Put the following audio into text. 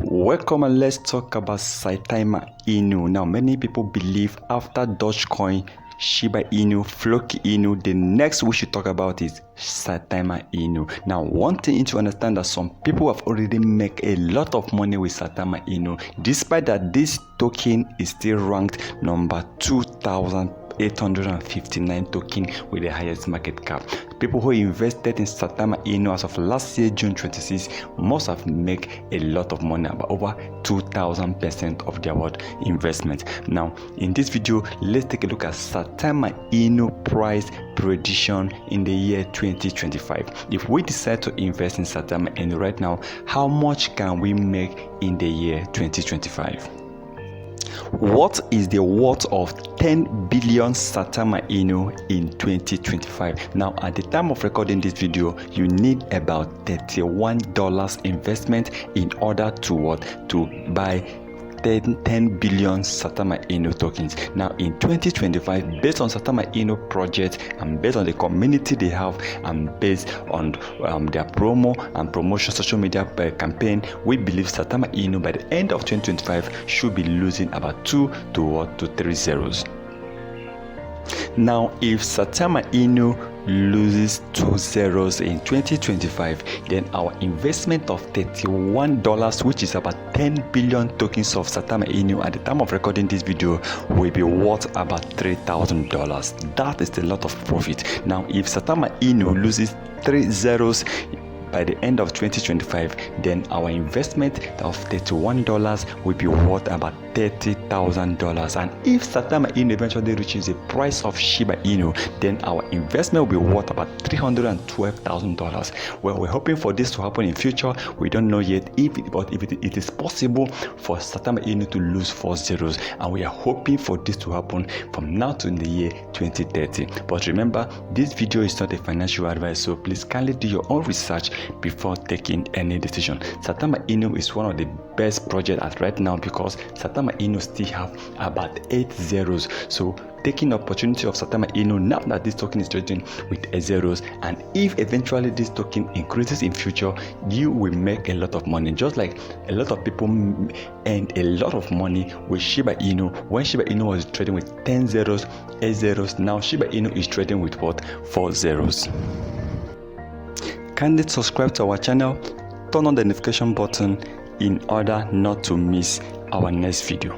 Welcome and let's talk about Saitama Inu. Now, many people believe after Dogecoin, Shiba Inu, Floki Inu, the next we should talk about is Saitama Inu. Now, one thing you need to understand that some people have already made a lot of money with Saitama Inu, despite that this token is still ranked number 2,859 token with the highest market cap. People who invested in Saitama Inu as of last year, June 26, must have made a lot of money, about over 2,000% of their investment. Now, in this video, let's take a look at Saitama Inu price prediction in the year 2025. If we decide to invest in Saitama Inu right now, how much can we make in the year 2025? What is the worth of 10 billion Saitama Inu in 2025? Now, at the time of recording this video, you need about $31 investment in order to buy 10 billion Saitama Inu tokens. Now, in 2025, based on Saitama Inu project and based on the community they have and based on their promo and promotion social media campaign, we believe Saitama Inu by the end of 2025 should be losing about 2 to 3 zeros. Now, if Saitama Inu loses 2 zeros in 2025, then our investment of $31, which is about 10 billion tokens of Saitama Inu at the time of recording this video, will be worth about $3,000. That is a lot of profit. Now, if Saitama Inu loses 3 zeros by the end of 2025, then our investment of $31 will be worth about $30,000. And if Saitama Inu eventually reaches the price of Shiba Inu, then our investment will be worth about $312,000. Well, we're hoping for this to happen in future. We don't know yet but if it is possible for Saitama Inu to lose 4 zeros, and we are hoping for this to happen from now to in the year 2030. But remember, this video is not a financial advice, so please kindly do your own research before taking any decision. Saitama Inu is one of the best projects at right now because Saitama Inu still have about 8 zeros. So taking the opportunity of Saitama Inu now that this token is trading with 8 zeros, and if eventually this token increases in future, you will make a lot of money, just like a lot of people earned a lot of money with Shiba Inu when Shiba Inu was trading with 10 zeros, 8 zeros. Now Shiba Inu is trading with what? 4 zeros. Kindly subscribe to our channel, turn on the notification button in order not to miss our next video.